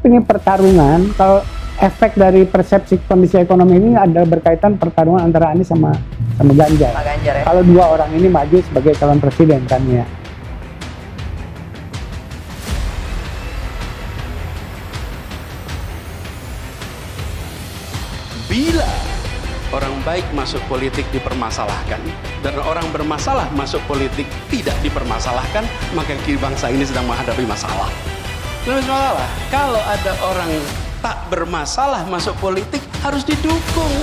ini pertarungan, kalau efek dari persepsi kondisi ekonomi ini ada berkaitan pertarungan antara Anies sama Ganjar. Pak Ganjar ya. Kalau dua orang ini maju sebagai calon presiden kan ya. Bila orang baik masuk politik dipermasalahkan dan orang bermasalah masuk politik tidak dipermasalahkan, maka bangsa ini sedang menghadapi masalah. Masalah. Kalau ada orang tak bermasalah masuk politik harus didukung,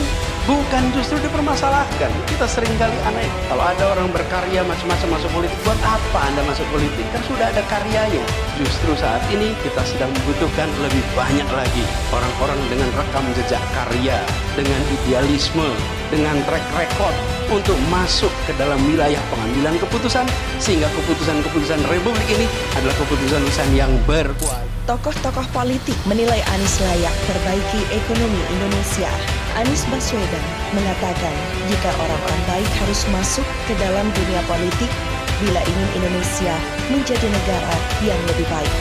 bukan justru dipermasalahkan. Kita seringkali aneh, kalau ada orang berkarya macam-macam masuk politik, buat apa Anda masuk politik? Kan sudah ada karyanya. Justru saat ini kita sedang membutuhkan lebih banyak lagi orang-orang dengan rekam jejak karya, dengan idealisme, dengan track record untuk masuk ke dalam wilayah pengambilan keputusan, sehingga keputusan-keputusan Republik ini adalah keputusan-keputusan yang berkualitas. Tokoh-tokoh politik menilai Anies layak perbaiki ekonomi Indonesia. Anies Baswedan mengatakan jika orang-orang baik harus masuk ke dalam dunia politik bila ingin Indonesia menjadi negara yang lebih baik.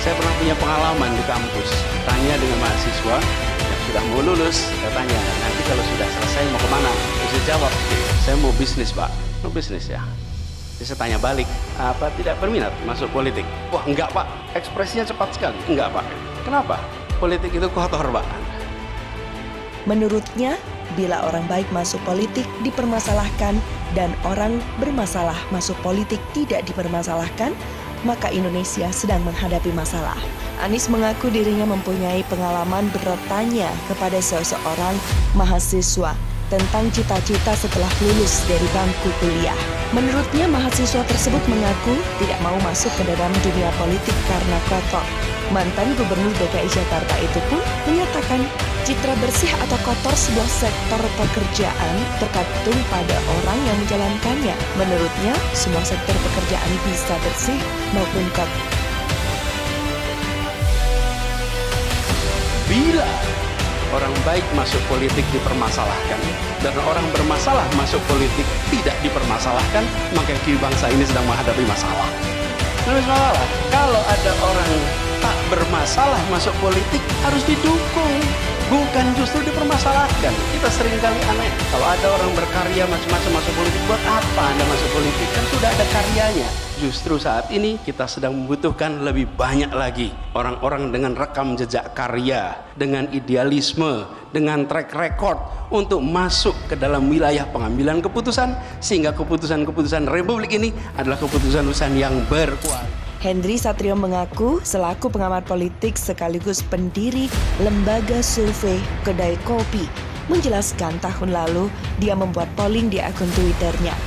Saya pernah punya pengalaman di kampus, tanya dengan mahasiswa yang sudah mau lulus, saya tanya, nanti kalau sudah selesai mau kemana? Saya jawab, saya mau bisnis Pak. Mau bisnis ya? Jadi saya tanya balik, apa tidak berminat masuk politik? Wah enggak Pak, ekspresinya cepat sekali. Enggak Pak, kenapa? Politik itu kotor Pak. Menurutnya, bila orang baik masuk politik dipermasalahkan dan orang bermasalah masuk politik tidak dipermasalahkan, maka Indonesia sedang menghadapi masalah. Anies mengaku dirinya mempunyai pengalaman bertanya kepada seseorang mahasiswa tentang cita-cita setelah lulus dari bangku kuliah. Menurutnya, mahasiswa tersebut mengaku tidak mau masuk ke dalam dunia politik karena kotor. Mantan Gubernur DKI Jakarta itu pun menyatakan citra bersih atau kotor sebuah sektor pekerjaan tergantung pada orang yang menjalankannya. Menurutnya, semua sektor pekerjaan bisa bersih maupun kotor. Bila orang baik masuk politik dipermasalahkan dan orang bermasalah masuk politik tidak dipermasalahkan, maka bangsa ini sedang menghadapi masalah. Masalah. Kalau ada orang tak bermasalah masuk politik harus didukung, bukan justru dipermasalahkan. Kita seringkali aneh, kalau ada orang berkarya macam-macam masuk politik, buat apa Anda masuk politik? Kan sudah ada karyanya. Justru saat ini kita sedang membutuhkan lebih banyak lagi orang-orang dengan rekam jejak karya, dengan idealisme, dengan track record untuk masuk ke dalam wilayah pengambilan keputusan, sehingga keputusan-keputusan Republik ini adalah keputusan-keputusan yang berkualitas. Hendri Satrio mengaku selaku pengamat politik sekaligus pendiri lembaga survei Kedai Kopi menjelaskan tahun lalu dia membuat polling di akun Twitternya.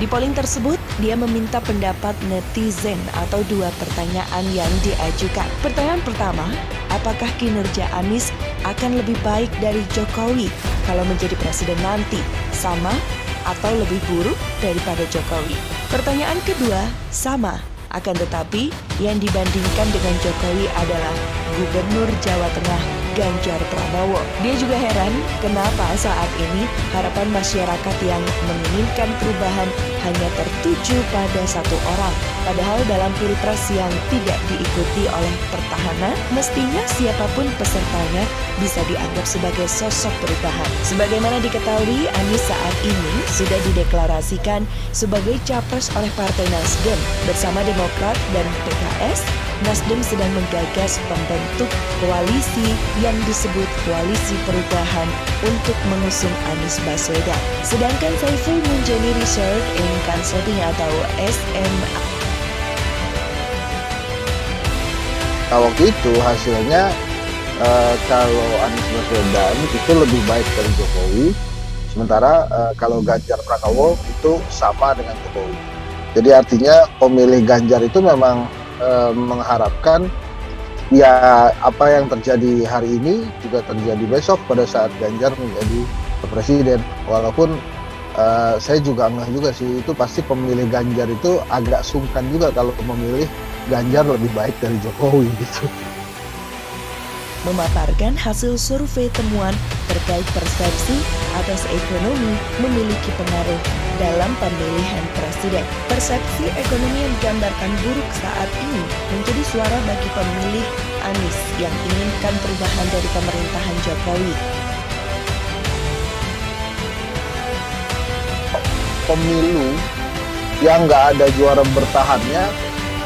Di polling tersebut, dia meminta pendapat netizen atau dua pertanyaan yang diajukan. Pertanyaan pertama, apakah kinerja Anies akan lebih baik dari Jokowi kalau menjadi presiden nanti, sama atau lebih buruk daripada Jokowi? Pertanyaan kedua, sama. Akan tetapi, yang dibandingkan dengan Jokowi adalah Gubernur Jawa Tengah Ganjar Pranowo. Dia juga heran kenapa saat ini harapan masyarakat yang menginginkan perubahan hanya tertuju pada satu orang. Padahal dalam pilpres yang tidak diikuti oleh petahana, mestinya siapapun pesertanya bisa dianggap sebagai sosok perubahan. Sebagaimana diketahui, Anies saat ini sudah dideklarasikan sebagai capres oleh Partai Nasdem bersama Demokrat dan PKS. Nasdem sedang menggagas pembentuk koalisi yang disebut Koalisi Perubahan untuk mengusung Anies Baswedan. Sedangkan Saiful Munjani Research and Consulting atau SMA. Nah, waktu itu hasilnya kalau Anies Baswedan itu lebih baik dari Jokowi, sementara kalau Ganjar Pranowo itu sama dengan Jokowi. Jadi artinya pemilih Ganjar itu memang mengharapkan ya apa yang terjadi hari ini juga terjadi besok pada saat Ganjar menjadi presiden. Walaupun saya juga enggak juga sih, itu pasti pemilih Ganjar itu agak sungkan juga kalau memilih Ganjar lebih baik dari Jokowi gitu. memaparkan hasil survei temuan terkait persepsi atas ekonomi memiliki pengaruh dalam pemilihan presiden. Persepsi ekonomi yang digambarkan buruk saat ini menjadi suara bagi pemilih Anies yang inginkan perubahan dari pemerintahan Jokowi. Pemilu yang nggak ada juara bertahannya,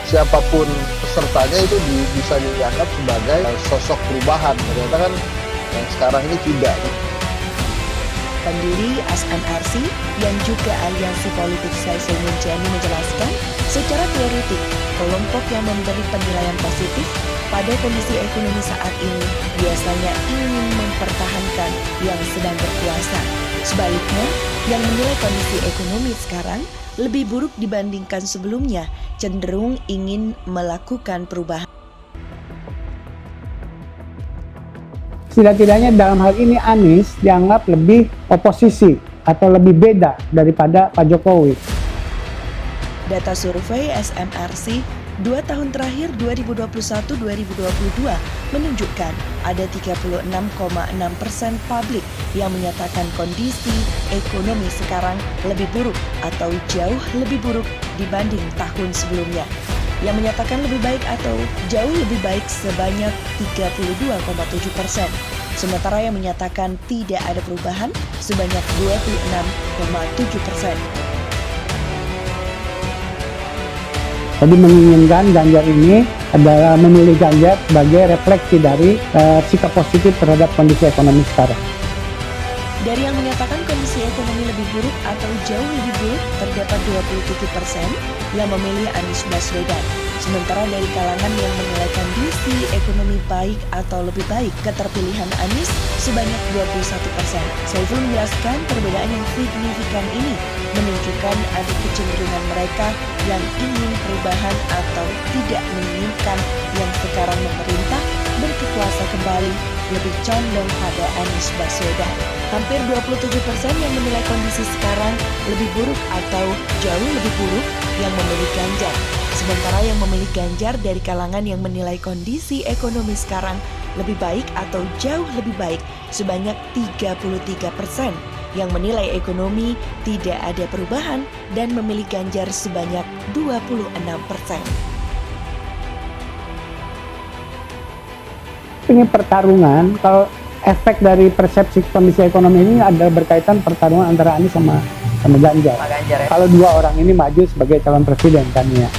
siapapun pesertanya itu bisa dianggap sebagai sosok perubahan. Ternyata kan yang sekarang ini tidak. Pendiri SMRC yang juga aliansi politik Saiful Mujani menjelaskan, secara teoretik, kelompok yang memberi penilaian positif pada kondisi ekonomi saat ini biasanya ingin mempertahankan yang sedang berkuasa. Sebaliknya, yang menilai kondisi ekonomi sekarang lebih buruk dibandingkan sebelumnya, cenderung ingin melakukan perubahan. Setidak-tidaknya dalam hal ini Anies dianggap lebih oposisi atau lebih beda daripada Pak Jokowi. Data survei SMRC 2 tahun terakhir 2021-2022 menunjukkan ada 36,6% publik yang menyatakan kondisi ekonomi sekarang lebih buruk atau jauh lebih buruk dibanding tahun sebelumnya. Yang menyatakan lebih baik atau jauh lebih baik sebanyak 32,7%. Sementara yang menyatakan tidak ada perubahan sebanyak 26,7%. Jadi menginginkan Ganjar ini adalah memilih Ganjar sebagai refleksi dari sikap positif terhadap kondisi ekonomi sekarang. Dari yang menyatakan kondisi ekonomi lebih buruk atau jauh lebih buruk, terdapat 27% yang memilih Anies Baswedan. Sementara dari kalangan yang menilai kondisi ekonomi baik atau lebih baik, keterpilihan Anies sebanyak 21%. Saiful menjelaskan perbedaan yang signifikan ini menunjukkan ada kecenderungan mereka yang ingin perubahan atau tidak menginginkan yang sekarang memerintah berkuasa kembali lebih condong pada Anies Baswedan. Hampir 27% yang menilai kondisi sekarang lebih buruk atau jauh lebih buruk yang memilih Ganjar. Sementara yang memilih Ganjar dari kalangan yang menilai kondisi ekonomi sekarang lebih baik atau jauh lebih baik sebanyak 33%. Yang menilai ekonomi tidak ada perubahan dan memilih Ganjar sebanyak 26%. Ini pertarungan, kalau efek dari persepsi kondisi ekonomi ini ada berkaitan pertarungan antara Anies sama Ganjar. Pak Ganjar ya. Kalau dua orang ini maju sebagai calon presiden kan ya.